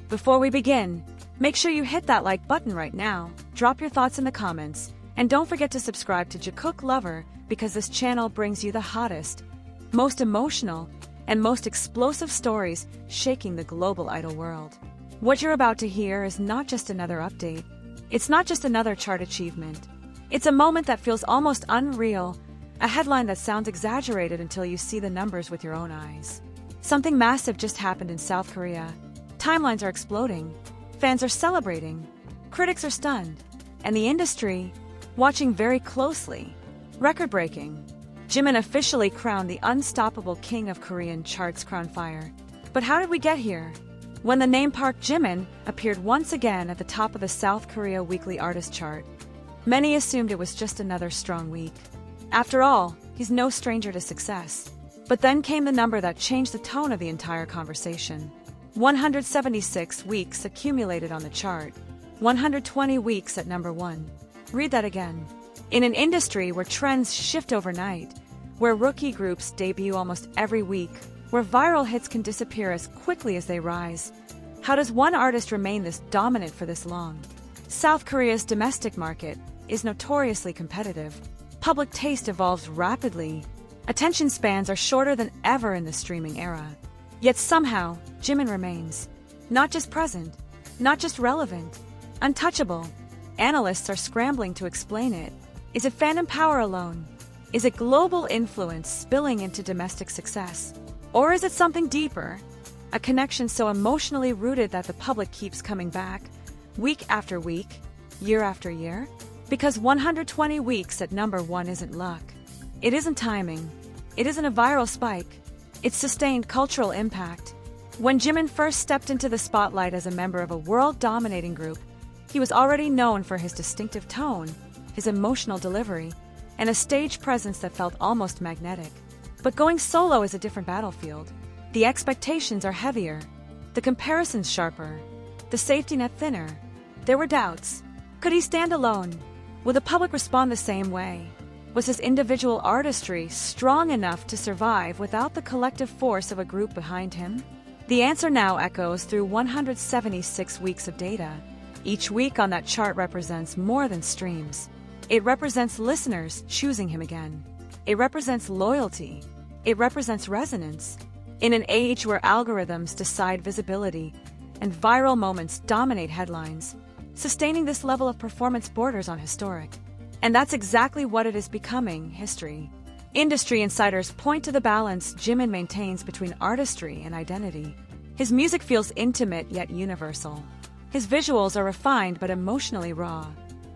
Before we begin, make sure you hit that like button right now, drop your thoughts in the comments, and don't forget to subscribe to Jikook Lover because this channel brings you the hottest, most emotional, and most explosive stories shaking the global idol world. What you're about to hear is not just another update. It's not just another chart achievement. It's a moment that feels almost unreal, a headline that sounds exaggerated until you see the numbers with your own eyes. Something massive just happened in South Korea. Timelines are exploding, fans are celebrating, critics are stunned, and the industry, watching very closely. Record-breaking. Jimin officially crowned the unstoppable king of Korean charts crown fire. But how did we get here? When the name Park Jimin appeared once again at the top of the South Korea Weekly Artist Chart, many assumed it was just another strong week. After all, he's no stranger to success. But then came the number that changed the tone of the entire conversation. 176 weeks accumulated on the chart. 120 weeks at number 1. Read that again. In an industry where trends shift overnight, where rookie groups debut almost every week, where viral hits can disappear as quickly as they rise, how does one artist remain this dominant for this long? South Korea's domestic market is notoriously competitive. Public taste evolves rapidly. Attention spans are shorter than ever in the streaming era. Yet somehow, Jimin remains. Not just present, not just relevant, untouchable. Analysts are scrambling to explain it. Is it fandom power alone? Is it global influence spilling into domestic success? Or is it something deeper? A connection so emotionally rooted that the public keeps coming back, week after week, year after year? Because 120 weeks at number 1 isn't luck. It isn't timing. It isn't a viral spike. It's sustained cultural impact. When Jimin first stepped into the spotlight as a member of a world-dominating group, he was already known for his distinctive tone, his emotional delivery, and a stage presence that felt almost magnetic. But going solo is a different battlefield. The expectations are heavier, the comparisons sharper, the safety net thinner. There were doubts. Could he stand alone? Will the public respond the same way? Was his individual artistry strong enough to survive without the collective force of a group behind him? The answer now echoes through 176 weeks of data. Each week on that chart represents more than streams. It represents listeners choosing him again. It represents loyalty. It represents resonance. In an age where algorithms decide visibility and viral moments dominate headlines, sustaining this level of performance borders on historic. And that's exactly what it is becoming, history. Industry insiders point to the balance Jimin maintains between artistry and identity. His music feels intimate yet universal. His visuals are refined but emotionally raw.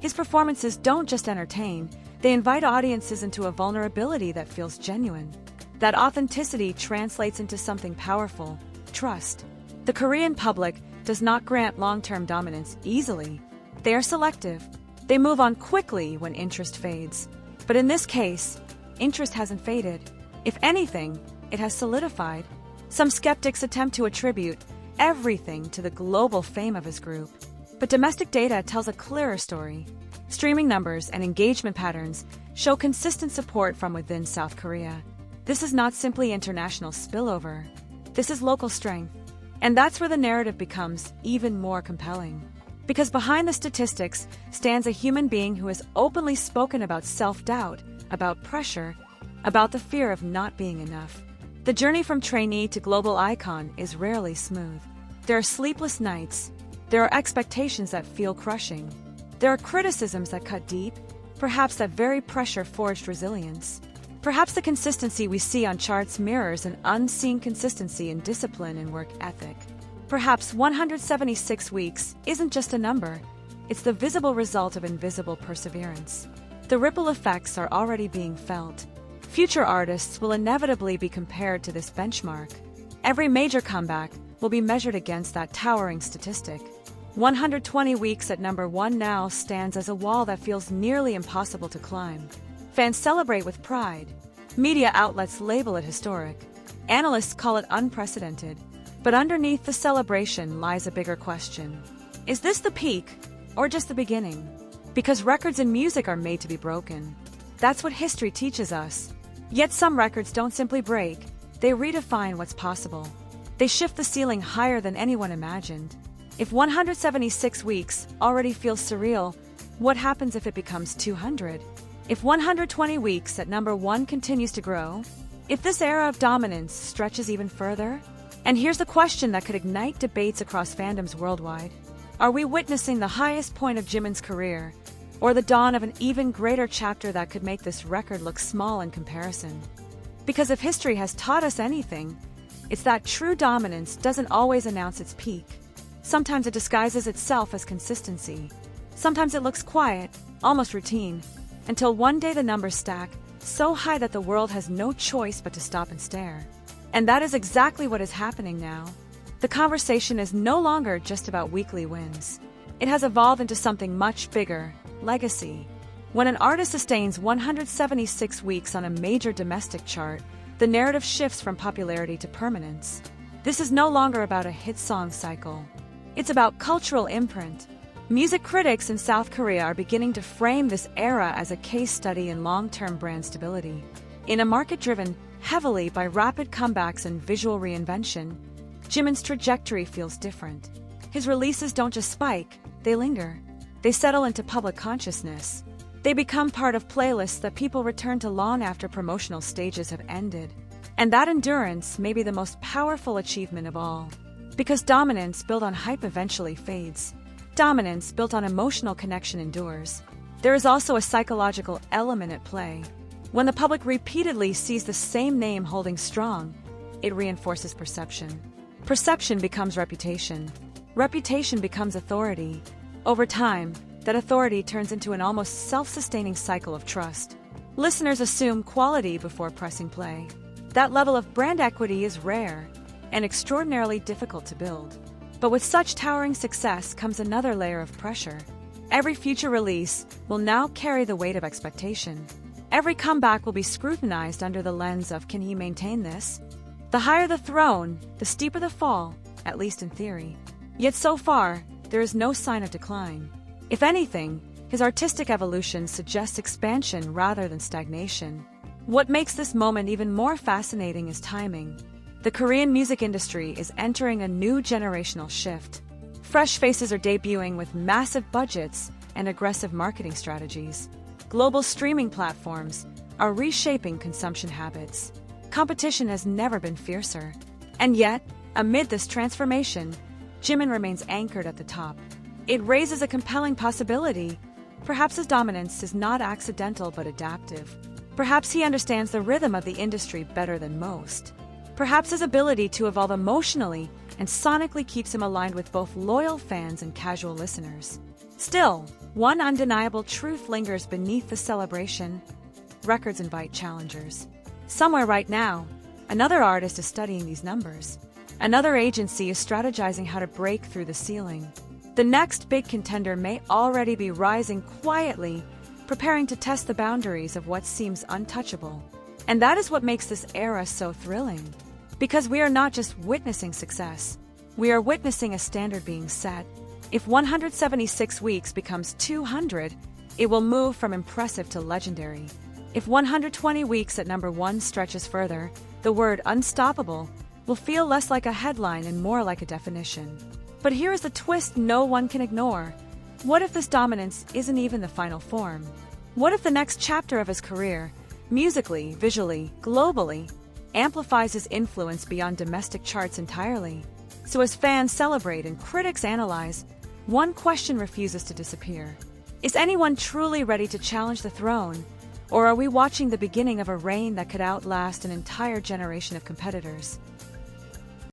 His performances don't just entertain, they invite audiences into a vulnerability that feels genuine. That authenticity translates into something powerful: trust. The Korean public does not grant long-term dominance easily. They are selective. They move on quickly when interest fades. But in this case, interest hasn't faded. If anything, it has solidified. Some skeptics attempt to attribute everything to the global fame of his group. But domestic data tells a clearer story. Streaming numbers and engagement patterns show consistent support from within South Korea. This is not simply international spillover. This is local strength. And that's where the narrative becomes even more compelling. Because behind the statistics stands a human being who has openly spoken about self-doubt, about pressure, about the fear of not being enough. The journey from trainee to global icon is rarely smooth. There are sleepless nights. There are expectations that feel crushing. There are criticisms that cut deep. Perhaps that very pressure forged resilience. Perhaps the consistency we see on charts mirrors an unseen consistency in discipline and work ethic. Perhaps 176 weeks isn't just a number, it's the visible result of invisible perseverance. The ripple effects are already being felt. Future artists will inevitably be compared to this benchmark. Every major comeback will be measured against that towering statistic. 120 weeks at number 1 now stands as a wall that feels nearly impossible to climb. Fans celebrate with pride. Media outlets label it historic. Analysts call it unprecedented. But underneath the celebration lies a bigger question. Is this the peak, or just the beginning? Because records in music are made to be broken. That's what history teaches us. Yet some records don't simply break, they redefine what's possible. They shift the ceiling higher than anyone imagined. If 176 weeks already feels surreal, what happens if it becomes 200? If 120 weeks at number 1 continues to grow? If this era of dominance stretches even further? And here's the question that could ignite debates across fandoms worldwide. Are we witnessing the highest point of Jimin's career, or the dawn of an even greater chapter that could make this record look small in comparison? Because if history has taught us anything, it's that true dominance doesn't always announce its peak. Sometimes it disguises itself as consistency. Sometimes it looks quiet, almost routine, until one day the numbers stack so high that the world has no choice but to stop and stare. And that is exactly what is happening now. The conversation is no longer just about weekly wins. It has evolved into something much bigger: legacy. When an artist sustains 176 weeks on a major domestic chart, the narrative shifts from popularity to permanence. This is no longer about a hit song cycle. It's about cultural imprint. Music critics in South Korea are beginning to frame this era as a case study in long-term brand stability. In a market driven heavily by rapid comebacks and visual reinvention, Jimin's trajectory feels different. His releases don't just spike, they linger. They settle into public consciousness. They become part of playlists that people return to long after promotional stages have ended. And that endurance may be the most powerful achievement of all. Because dominance built on hype eventually fades. Dominance built on emotional connection endures. There is also a psychological element at play. When the public repeatedly sees the same name holding strong, it reinforces perception. Perception becomes reputation. Reputation becomes authority. Over time, that authority turns into an almost self-sustaining cycle of trust. Listeners assume quality before pressing play. That level of brand equity is rare and extraordinarily difficult to build. But with such towering success comes another layer of pressure. Every future release will now carry the weight of expectation. Every comeback will be scrutinized under the lens of, can he maintain this? The higher the throne, the steeper the fall, at least in theory. Yet so far, there is no sign of decline. If anything, his artistic evolution suggests expansion rather than stagnation. What makes this moment even more fascinating is timing. The Korean music industry is entering a new generational shift. Fresh faces are debuting with massive budgets and aggressive marketing strategies. Global streaming platforms are reshaping consumption habits. Competition has never been fiercer. And yet, amid this transformation, Jimin remains anchored at the top. It raises a compelling possibility. Perhaps his dominance is not accidental but adaptive. Perhaps he understands the rhythm of the industry better than most. Perhaps his ability to evolve emotionally and sonically keeps him aligned with both loyal fans and casual listeners. Still, one undeniable truth lingers beneath the celebration. Records invite challengers. Somewhere right now, another artist is studying these numbers. Another agency is strategizing how to break through the ceiling. The next big contender may already be rising quietly, preparing to test the boundaries of what seems untouchable. And that is what makes this era so thrilling. Because we are not just witnessing success, we are witnessing a standard being set. If 176 weeks becomes 200, it will move from impressive to legendary. If 120 weeks at number 1 stretches further, the word unstoppable will feel less like a headline and more like a definition. But here is the twist no one can ignore. What if this dominance isn't even the final form? What if the next chapter of his career, musically, visually, globally, amplifies his influence beyond domestic charts entirely? So as fans celebrate and critics analyze, one question refuses to disappear. Is anyone truly ready to challenge the throne? Or are we watching the beginning of a reign that could outlast an entire generation of competitors?